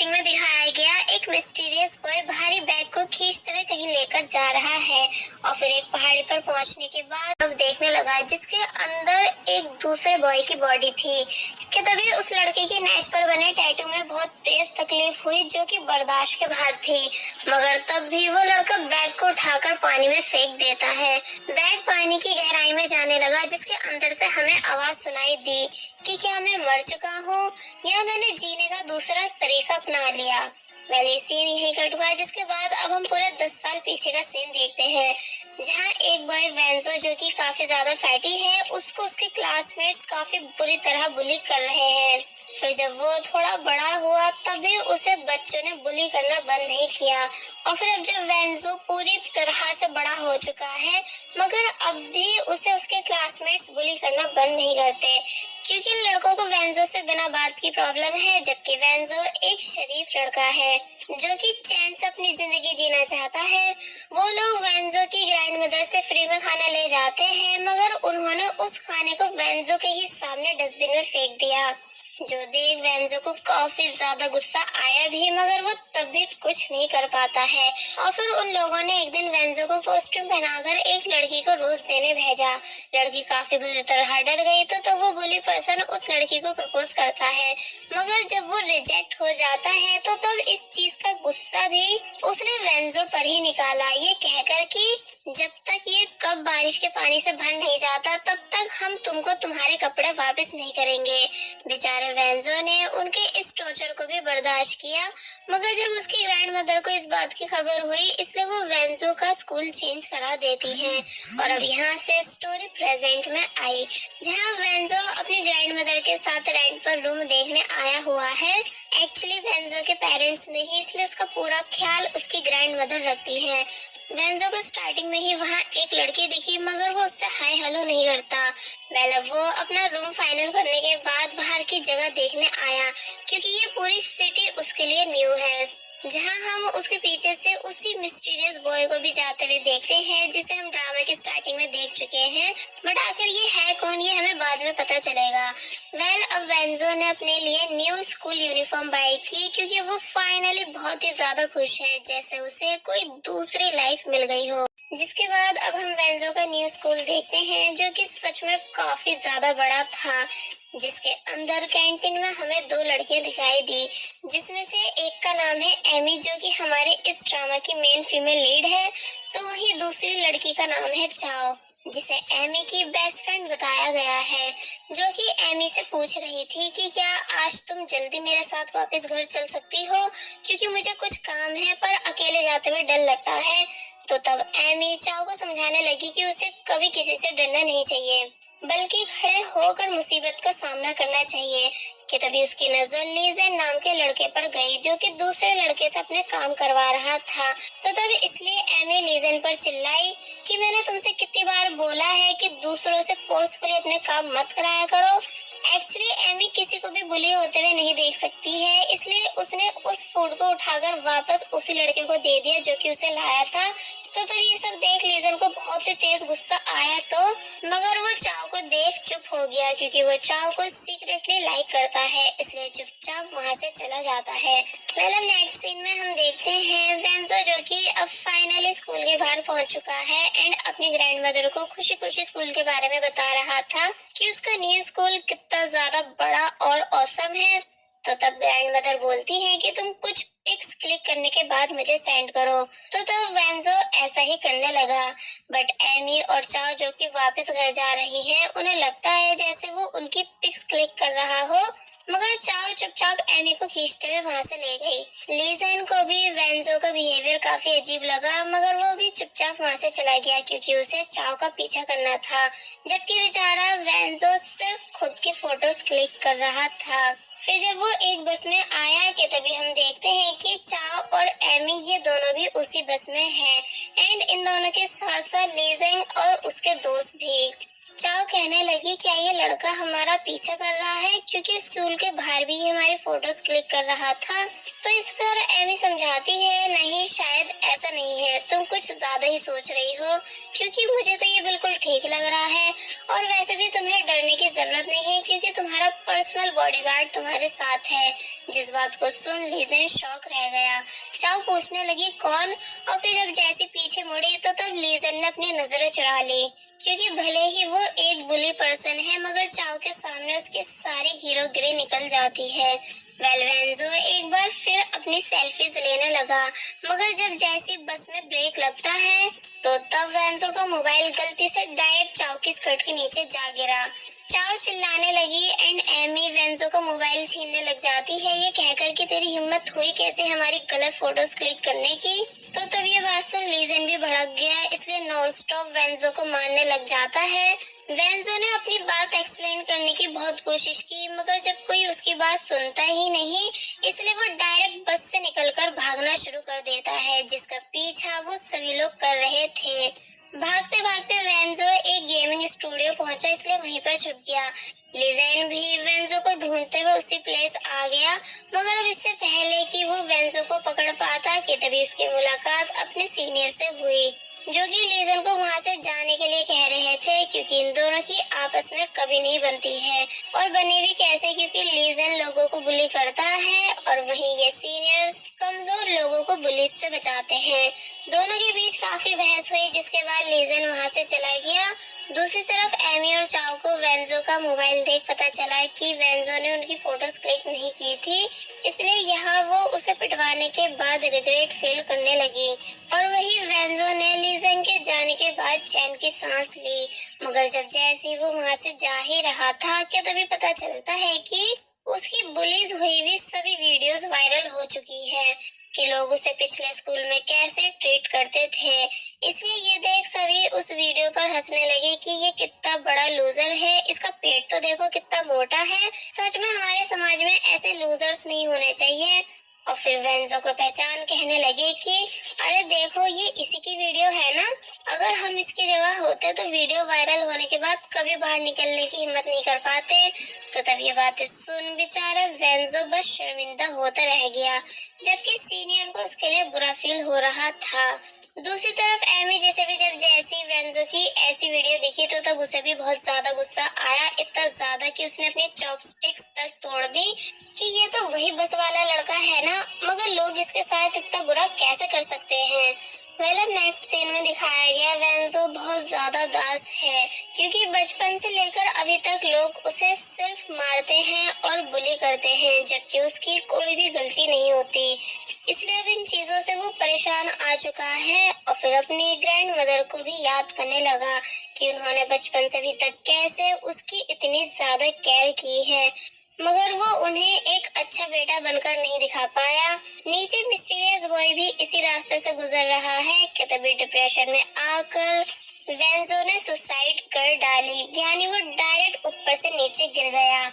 Starting में दिखाया गया एक मिस्टीरियस बॉय भारी बैग को खींचते हुए कहीं लेकर जा रहा है और फिर एक पहाड़ी पर पहुंचने के बाद अब देखने लगा जिसके अंदर एक दूसरे बॉय की बॉडी थी कि तभी उस लड़के की नेक पर बने टैटू में बहुत तेज तकलीफ हुई जो कि बर्दाश्त के बाहर थी। मगर तब भी वो लड़का बैग को उठाकर पानी में फेंक देता है। बैग पानी की गहराई में जाने लगा जिसके अंदर से हमें आवाज सुनाई दी कि क्या मैं मर चुका हूँ या मैंने जीने का दूसरा तरीका अपना लिया। पहले सीन यही कट हुआ जिसके बाद अब हम पूरे 10 साल पीछे का सीन देखते हैं जहाँ एक बॉय वेंजो जो कि काफी ज्यादा फैटी है उसको उसके क्लासमेट्स काफी बुरी तरह बुली कर रहे हैं। फिर जब वो थोड़ा बड़ा हुआ तभी उसे बच्चों ने बुली करना बंद नहीं किया और फिर अब जब वेंजो पूरी तरह से बड़ा हो चुका है मगर अब भी उसे उसके क्लासमेट्स बुली करना बंद नहीं करते क्योंकि लड़कों को वेंजो से बिना बात की प्रॉब्लम है जबकि वेंजो एक शरीफ लड़का है जो कि चैन से अपनी जिंदगी जीना चाहता है। वो लोग वेंजो की ग्रैंड मदर से फ्री में खाना ले जाते हैं मगर उन्होंने उस खाने को वेंजो के ही सामने डस्टबिन में फेंक दिया जो देख वेंजो को काफी ज्यादा गुस्सा आया भी मगर वो तब भी कुछ नहीं कर पाता है और फिर उन लोगों ने एक दिन वेंजो को कॉस्ट्यूम पहनाकर एक लड़की को रोज देने भेजा। लड़की काफी बुरी तरह डर गई तो वो बुली पर्सन उस लड़की को प्रपोज करता है मगर जब वो रिजेक्ट हो जाता है तो तब इस चीज का गुस्सा भी उसने वेंजो पर ही निकाला ये कहकर कि जब तक ये कप बारिश के पानी से भर नहीं जाता तब तक हम तुमको तुम्हारे कपड़े वापस नहीं करेंगे। बेचारे वेंजो ने उनके इस टॉर्चर को भी बर्दाश्त किया मगर जब उसकी ग्रैंड मदर को इस बात की खबर हुई इसलिए वो वेंजो का स्कूल चेंज करा देती हैं और अब यहाँ से स्टोरी प्रेजेंट में आई जहाँ वेंजो अपनी ग्रैंड मदर के साथ रेंट पर रूम देखने आया हुआ है। एक्चुअली वेंजो के पेरेंट्स नहीं इसलिए उसका पूरा ख्याल उसकी ग्रैंड मदर रखती है। वेंजो को स्टार्टिंग में ही वहाँ एक लड़की दिखी मगर वो उससे हाय हेलो नहीं करता। पहले वो अपना रूम फाइनल करने के बाद बाहर की जगह देखने आया क्योंकि ये पूरी सिटी उसके लिए न्यू है जहाँ हम उसके पीछे से उसी मिस्टीरियस बॉय को भी जाते हुए देखते हैं जिसे हम ड्रामा की स्टार्टिंग में देख चुके हैं बट आखिर ये है कौन ये हमें बाद में पता चलेगा। अब वेंजो ने अपने लिए न्यू स्कूल यूनिफॉर्म बाय की क्योंकि वो फाइनली बहुत ही ज्यादा खुश है जैसे उसे कोई दूसरी लाइफ मिल गई हो। जिसके बाद अब हम वेंजो का न्यू स्कूल देखते हैं जो कि सच में काफी ज्यादा बड़ा था जिसके अंदर कैंटीन में हमें 2 लड़कियां दिखाई दी जिसमें से एक का नाम है एमी जो कि हमारे इस ड्रामा की मेन फीमेल लीड है तो वही दूसरी लड़की का नाम है चाओ जिसे एमी की बेस्ट फ्रेंड बताया गया है जो कि एमी से पूछ रही थी कि क्या आज तुम जल्दी मेरे साथ वापस घर चल सकती हो क्योंकि मुझे कुछ काम है पर अकेले जाते हुए डर लगता है। तो तब एमी चाओ को समझाने लगी कि उसे कभी किसी से डरना नहीं चाहिए बल्कि खड़े होकर मुसीबत का सामना करना चाहिए कि तभी उसकी नजर लीजेन नाम के लड़के पर गई जो कि दूसरे लड़के से अपने काम करवा रहा था। तो तभी इसलिए एमी लीजेन पर चिल्लाई कि मैंने तुमसे कितनी बार बोला है कि दूसरों से फोर्सफुली अपने काम मत कराया करो। एक्चुअली एमी किसी को भी बुली होते हुए नहीं देख सकती है इसलिए उसने उस फूड को उठाकर वापस उसी लड़के को दे दिया जो कि उसे लाया था। तो तब ये सब देख लीजन को बहुत ही तेज गुस्सा आया तो मगर वो चाव को देख चुप हो गया क्योंकि वो चाव को सीक्रेटली लाइक करता है इसलिए चुपचाप वहाँ से चला जाता है। नेक्स्ट सीन में हम देखते हैं वेंजो जो कि अब फाइनली स्कूल के बाहर पहुंच चुका है एंड अपनी ग्रैंड मदर को खुशी खुशी स्कूल के बारे में बता रहा था कि उसका न्यू स्कूल कितना ज्यादा बड़ा और ऑसम है। तो तब ग्रैंड मदर बोलती है कि तुम कुछ पिक्स क्लिक करने के बाद मुझे सेंड करो। तो तब वेंजो ऐसा ही करने लगा बट एमी और चाओ जो कि वापस घर जा रही हैं उन्हें लगता है जैसे वो उनकी पिक्स क्लिक कर रहा हो मगर चाओ चुपचाप एमी को खींचते हुए वहाँ से ले गई। लीजेन को भी वेंजो का बिहेवियर काफी अजीब लगा मगर वो भी चुपचाप वहाँ से चला गया क्योंकि उसे चाओ का पीछा करना था जबकि बेचारा वेंजो सिर्फ खुद की फोटोज क्लिक कर रहा था। फिर जब वो एक बस में आया कि तभी हम देखते हैं कि चाओ और एमी ये दोनों भी उसी बस में हैं एंड इन दोनों के साथ साथ लीजेंग और उसके दोस्त भी। चाओ कहने लगी, क्या ये लड़का हमारा पीछा कर रहा है, क्योंकि स्कूल के बाहर भी हमारी फोटोज क्लिक कर रहा था। तो इस पर एमी समझाती है, नहीं शायद ऐसा नहीं है, तुम कुछ ज्यादा ही सोच रही हो, क्योंकि मुझे तो ये बिल्कुल ठीक लग रहा है। और वैसे भी तुम्हें डरने की जरूरत नहीं है, क्योंकि तुम्हारा पर्सनल बॉडीगार्ड तुम्हारे साथ है। जिस बात को सुन लीजेंड शॉक रह गया। चाओ पूछने लगी कौन, और फिर जब जैसी पीछे मुड़ी तो तब लीजेंड ने अपनी नजरें चुरा ली, क्योंकि भले ही वो एक बुली पर्सन है मगर चाओ के सामने उसकी सारी हीरोगिरी निकल जाती है। वेंजो एक बार फिर अपनी सेल्फीज लेने लगा, मगर जब जैसी बस में ब्रेक लगता है तो तब वेंजो का मोबाइल गलती से डायरेक्ट चाओ की स्कर्ट के नीचे जा गिरा। चाओ चिल्लाने लगी एंड एमी वेंजो का मोबाइल छीनने लग जाती है, ये कहकर कि तेरी हिम्मत हुई कैसे हमारी गलत फोटोज क्लिक करने की। तो तब ये बात सुन लीजेंड भी भड़क गया, इसलिए नॉन स्टॉप वेंजो को मारने लग जाता है। वेंजो ने अपनी बात एक्सप्लेन करने की बहुत कोशिश की, मगर जब कोई उसकी बात सुनता ही नहीं, इसलिए वो डायरेक्ट बस से निकलकर भागना शुरू कर देता है, जिसका पीछा वो सभी लोग कर रहे थे। भागते भागते वेंजो एक गेमिंग स्टूडियो पहुंचा, इसलिए वहीं पर छुप गया। लीजेंड भी वेंजो को ढूंढते हुए उसी प्लेस आ गया, मगर अब इससे पहले कि वो वेंजो को पकड़ पाता कि तभी उसकी मुलाकात अपने सीनियर से हुई, जो कि लीजेंड को वहां से जाने के लिए कह रहे थे, क्योंकि इन दोनों की आपस में कभी नहीं बनती है। और बने भी कैसे, क्योंकि लीजेंड लोगों को बुली करता है और वहीं ये सीनियर्स कमजोर लोगों को बुली से बचाते हैं। दोनों के बीच काफी बहस हुई, जिसके बाद लीजेंड वहां से चला गया। दूसरी तरफ एमी और चाओ को वेंजो का मोबाइल देख पता चला कि वेंजो ने उनकी फोटोज क्लिक नहीं की थी, इसलिए यहाँ वो उसे पिटवाने के बाद रिग्रेट फील करने लगी। और वही वेंजो ने लीजेंड के जाने के बाद चैन की सांस ली, मगर जब जैसे वो वहां से जा ही रहा था कि तभी पता चलता है कि उसकी बुलीज हुई हुई सभी वीडियोस वायरल हो चुकी है कि लोग उसे पिछले स्कूल में कैसे ट्रीट करते थे। इसलिए ये देख सभी उस वीडियो पर हंसने लगे कि ये कितना बड़ा लूजर है, इसका पेट तो देखो कितना मोटा है, सच में हमारे समाज में ऐसे लूजर्स नहीं होने चाहिए। और फिर वेंजो को पहचान कहने लगे कि अरे देखो ये इसी की वीडियो है ना, अगर हम इसकी जगह होते तो वीडियो वायरल होने के बाद कभी बाहर निकलने की हिम्मत नहीं कर पाते। तो तब ये बातें सुन बेचारा वेंजो बस शर्मिंदा होता रह गया, जबकि सीनियर को उसके लिए बुरा फील हो रहा था। दूसरी तरफ एमी जैसे भी जब जैसी वेंजो की ऐसी वीडियो देखी तो तब उसे भी बहुत ज्यादा गुस्सा आया, इतना ज्यादा कि उसने अपनी चॉपस्टिक्स तक तोड़ दी कि ये तो वही बस वाला लड़का है ना, मगर लोग इसके साथ इतना बुरा कैसे कर सकते हैं। अब नेक्स्ट सीन में दिखाया गया वेंजो बहुत ज्यादा उदास है, क्योंकि बचपन से लेकर अभी तक लोग उसे सिर्फ मारते हैं और बुली करते हैं, जबकि उसकी कोई भी गलती नहीं होती। इसलिए अब इन चीजों से वो परेशान आ चुका है और फिर अपनी ग्रैंड मदर को भी याद करने लगा कि उन्होंने बचपन से अभी तक कैसे उसकी इतनी ज्यादा केयर की है, मगर वो उन्हें एक अच्छा बेटा बनकर नहीं दिखा पाया। नीचे मिस्टीरियस बॉय भी इसी रास्ते से गुजर रहा है कि तभी डिप्रेशन में आकर वेंजो ने सुसाइड कर डाली, यानी वो डायरेक्ट ऊपर से नीचे गिर गया।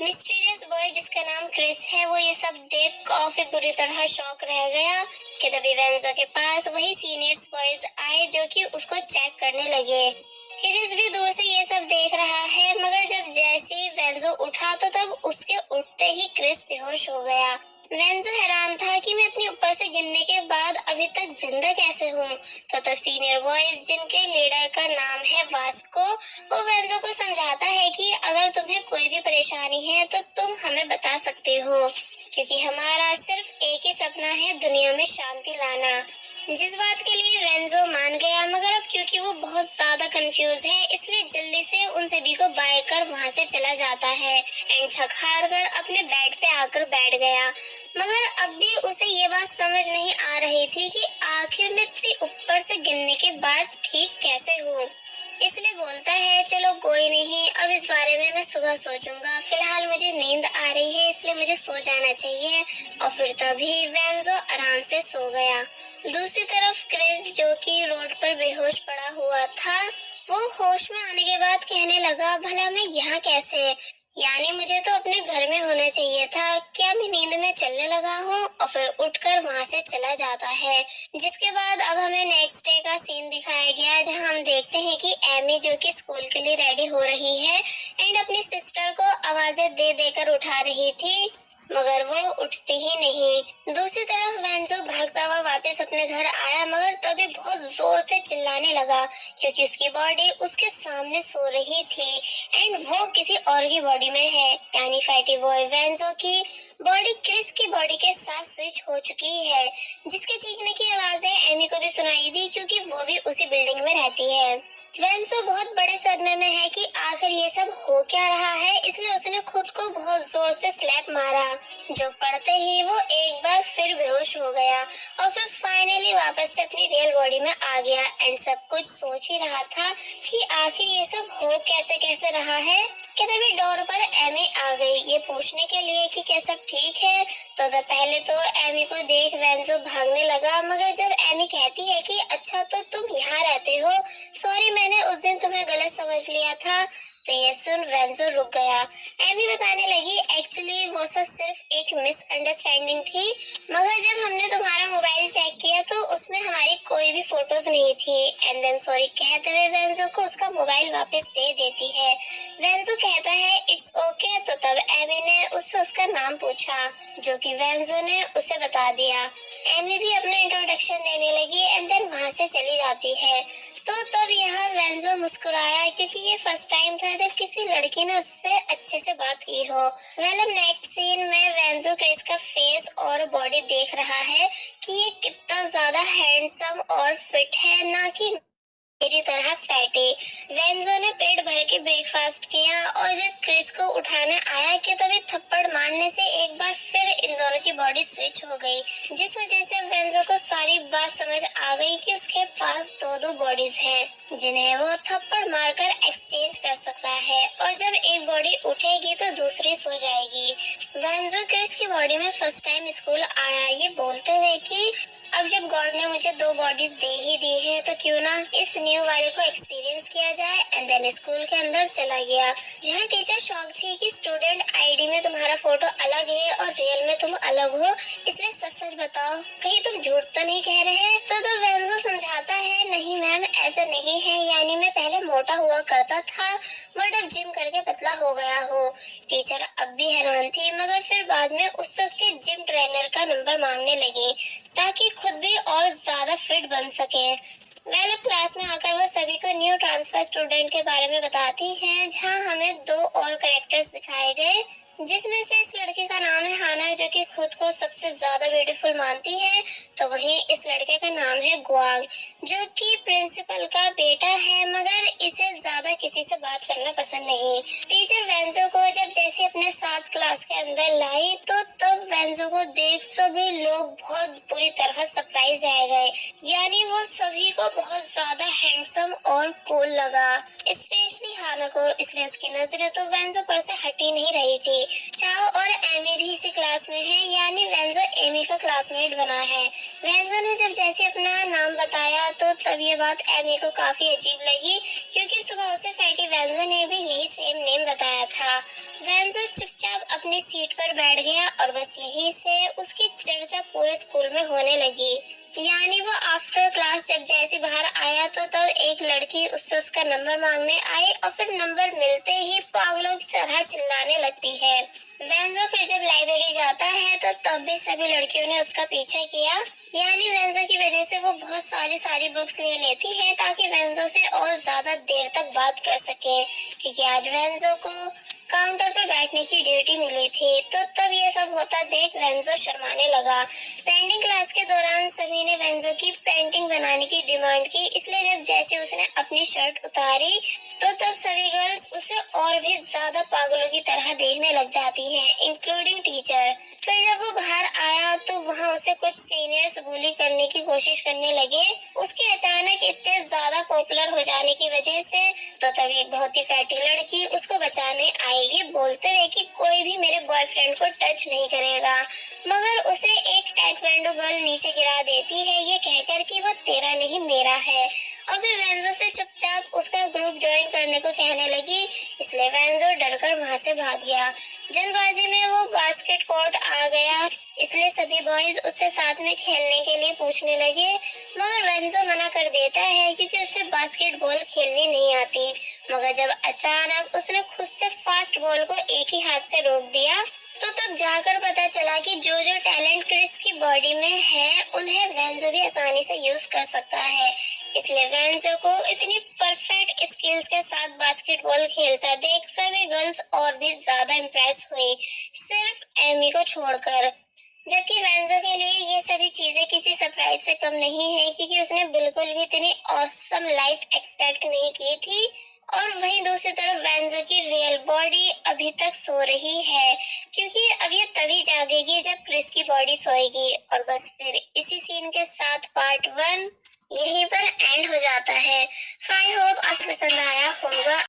मिस्टीरियस बॉय जिसका नाम क्रिस है, वो ये सब देख काफी बुरी तरह शॉक रह गया कि तभी वेंजो के पास वही सीनियर्स बॉयज आए जो कि उसको चेक करने लगे। क्रिस भी दूर से ये सब देख रहा है, मगर जब जैसे ही वेंजो उठा तो तब उसके उठते ही क्रिस बेहोश हो गया। वेंजो हैरान था कि मैं अपने ऊपर से गिरने के बाद अभी तक जिंदा कैसे हूँ। तो तब सीनियर बॉयज जिनके लीडर का नाम है वास्को, वो वेंजो को समझाता है कि अगर तुम्हें कोई भी परेशानी है तो तुम हमें बता सकते हो, क्योंकि हमारा सिर्फ एक ही सपना है, दुनिया में शांति लाना। जिस बात के लिए वेंजो मान गया, मगर अब क्योंकि वो बहुत ज्यादा कंफ्यूज है, इसलिए जल्दी से उन सभी को बाय कर वहाँ से चला जाता है एंड थक हार कर अपने बेड पे आकर बैठ गया। मगर अब भी उसे ये बात समझ नहीं आ रही थी कि आखिर में इतनी ऊपर से गिरने के बाद ठीक कैसे हूँ। इसलिए बोलता है चलो कोई नहीं, अब इस बारे में मैं सुबह सोचूंगा, फिलहाल मुझे नींद आ रही है इसलिए मुझे सो जाना चाहिए। और फिर तभी वेंजो आराम से सो गया। दूसरी तरफ क्रिस जो कि रोड पर बेहोश पड़ा हुआ था, वो होश में आने के बाद कहने लगा भला मैं यहाँ कैसे, यानी मुझे तो अपने घर में होना चाहिए था। क्या मैं नींद में चलने लगा हूँ? और फिर उठकर वहां से चला जाता है। जिसके बाद अब हमें नेक्स्ट डे का सीन दिखाया गया, जहाँ हम देखते हैं कि एमी जो कि स्कूल के लिए रेडी हो रही है एंड अपनी सिस्टर को आवाजें दे देकर उठा रही थी, मगर वो उठती ही नहीं। दूसरी तरफ वेंजो भागता हुआ वापस अपने घर आया, मगर तभी बहुत जोर से चिल्लाने लगा क्योंकि उसकी बॉडी उसके सामने सो रही थी एंड वो किसी और की बॉडी में है। यानी फैटी बॉय वेंजो की बॉडी क्रिस की बॉडी के साथ स्विच हो चुकी है, जिसके चीखने की आवाजें एमी को भी सुनाई दी क्योंकि वो भी उसी बिल्डिंग में रहती है। वेंसो बहुत बड़े सदमे में है कि आखिर ये सब हो क्या रहा है, इसलिए उसने खुद को बहुत जोर से स्लैप मारा, जो पड़ते ही वो एक बार फिर बेहोश हो गया और फिर फाइनली वापस से अपनी रियल बॉडी में आ गया एंड सब कुछ सोच ही रहा था कि आखिर ये सब हो कैसे कैसे रहा है कि तभी डोर पर एमी आ गई ये पूछने के लिए कि क्या सब ठीक है। तो पहले तो एमी को देख वेंजो भागने लगा, मगर जब एमी कहती है कि अच्छा तो तुम यहाँ रहते हो, सॉरी मैंने उस दिन तुम्हें गलत समझ लिया था, तो ये सुन वेंजो रुक गया। एमी बताने लगी एक्चुअली वो सब सिर्फ एक मिसअंडरस्टैंडिंग थी, मगर जब हमने तुम्हारा मोबाइल चेक किया तो उसमें हमारी कोई भी फोटोज नहीं थी। एंड देन सॉरी कहते हुए वेंजो को उसका मोबाइल वापस दे देती है। वेंजो कहता है इट्स ओके, तो तब एमी ने उससे उसका नाम पूछा, जो कि वेंजो ने उसे बता दिया। एमी भी अपना इंट्रोडक्शन देने लगी एंड देन वहां से चली जाती है। तो तब यहाँ वेंजो मुस्कुराया क्योंकि ये फर्स्ट टाइम था जब किसी लड़की ने उससे अच्छे से बात की हो। वेल अब नेक्स्ट सीन में वेंजो क्रिस का फेस और बॉडी देख रहा है कि ये कितना ज्यादा हैंडसम और फिट है, ना कि मेरी तरह फैटी। वेंजो ने पेट भर के ब्रेकफास्ट किया और जब क्रिस को उठाने आया कि तभी थप्पड़ मारने से एक बार फिर इन दोनों की बॉडी स्विच हो गई, जिस वजह से वेंजो को सारी बात समझ आ गई कि उसके पास दो दो बॉडीज हैं जिन्हें वो थप्पड़ मारकर एक्सचेंज कर सकता है, और जब एक बॉडी उठेगी तो दूसरी सो जाएगी। वेंजो क्रिस की बॉडी में फर्स्ट टाइम स्कूल आया ये बोलते हुए कि अब जब गॉड ने मुझे दो बॉडीज दे ही दी है तो क्यों ना इस न्यू वाले को एक्सपीरियंस किया जाए। एंड देन स्कूल के अंदर चला गया, जहाँ टीचर शॉक थी कि स्टूडेंट आईडी में तुम्हारा फोटो अलग है और रियल में तुम अलग हो, इसलिए सच सच बताओ कहीं तुम झूठ तो नहीं कह रहे। तो वेंजो समझाता है नहीं मैम ऐसा नहीं है, यानी मैं पहले मोटा हुआ करता था बट अब जिम करके पतला हो गया हूँ। टीचर अब भी हैरान थी, मगर फिर बाद में उससे उसके जिम ट्रेनर का नंबर मांगने लगी ताकि खुद भी और ज्यादा फिट बन सके। वेल क्लास में आकर वो सभी को न्यू ट्रांसफर स्टूडेंट के बारे में बताती हैं, जहां हमें दो और कैरेक्टर्स दिखाए गए, जिसमें से इस लड़के का नाम है हाना जो कि खुद को सबसे ज्यादा ब्यूटीफुल मानती है, तो वहीं इस लड़के का नाम है ग्वांग जो कि प्रिंसिपल का बेटा है, मगर इसे ज्यादा किसी से बात करना पसंद नहीं। टीचर वेंजो को जब जैसे अपने साथ क्लास के अंदर लाई तो तब वेंजो को देख सभी लोग बहुत बुरी तरह सरप्राइज रह गए, यानी वो सभी को बहुत ज्यादा हैंडसम और कूल लगा, स्पेशली हाना को, इसलिए उसकी नजरें तो वेंजो पर से हटी नहीं रही थी। चाओ और एमी भी इसी क्लास में है, यानी वेंजो एमी का क्लासमेट बना है। वेंजो ने जब जैसे अपना नाम बताया तो तब ये बात एमी को काफी अजीब लगी क्योंकि सुबह उसे फैटी वेंजो ने भी यही सेम नेम बताया था। वेंजो चुपचाप अपनी सीट पर बैठ गया और बस यही से उसकी चर्चा पूरे स्कूल में होने लगी। यानी वो आफ्टर क्लास जब जैसे बाहर आया तो तब एक लड़की उससे उसका नंबर मांगने आई और फिर नंबर मिलते ही पागलों की तरह चिल्लाने लगती है। वेंजो फिर जब लाइब्रेरी जाता है तो तब भी सभी लड़कियों ने उसका पीछा किया, यानी वेंजो की वजह से वो बहुत सारी बुक्स ले लेती है ताकि वेंजो से और ज्यादा देर तक बात कर सके, क्योंकि आज वेंजो को काउंटर पर बैठने की ड्यूटी मिली थी। तो तब ये सब होता देख वेंजो शर्माने लगा। पेंटिंग क्लास के दौरान सभी ने वेंजो की पेंटिंग बनाने की डिमांड की, इसलिए जब जैसे उसने अपनी शर्ट उतारी तो तब सभी गर्ल्स उसे और भी ज्यादा पागलों की तरह देखने लग जाती हैं, इंक्लूडिंग टीचर। फिर जब वो बाहर आया तो वहाँ उसे कुछ सीनियर्स बुली करने की कोशिश करने लगे उसके अचानक इतने ज्यादा पॉपुलर हो जाने की वजह से। तो तभी एक बहुत ही फैटी लड़की उसको बचाने आएगी बोलते हुए कि कोई भी मेरे बॉयफ्रेंड को टच नहीं करेगा, मगर उसे एक टैइक्वांडो गर्ल नीचे गिरा देती है ये कहकर कि वो तेरा नहीं मेरा है, और फिर वेंजो से चुपचाप उसका ग्रुप ज्वाइन करने को कहने लगी, इसलिए वेंजो डरकर वहां से भाग गया। जल्दबाजी में वो बास्केट कोर्ट आ गया, इसलिए सभी बॉयज उससे साथ में खेलने के लिए पूछने लगे, मगर वेंजो मना कर देता है क्योंकि उसे बास्केटबॉल खेलनी नहीं आती। मगर जब अचानक उसने खुद से फास्ट बॉल को एक ही हाथ से रोक दिया, तो तब जाकर पता चला कि जो जो टैलेंट क्रिस की बॉडी में है उन्हें वेंजो भी आसानी से यूज कर सकता है। इसलिए वेंजो को इतनी परफेक्ट स्किल्स के साथ बास्केटबॉल खेलता देख सभी गर्ल्स और भी ज्यादा इम्प्रेस हुई, सिर्फ एमी को छोड़कर। जबकि वेंजो के लिए ये सभी चीजें किसी सरप्राइज से कम नहीं है, क्योंकि उसने बिल्कुल भी इतनी ऑसम लाइफ एक्सपेक्ट नहीं की थी। और वहीं दूसरी तरफ वेंजो की रियल बॉडी अभी तक सो रही है, क्योंकि अब ये तभी जागेगी जब क्रिस की बॉडी सोएगी। और बस फिर इसी सीन के साथ पार्ट 1 यहीं पर एंड हो जाता है। सो आई होप आपको पसंद आया होगा।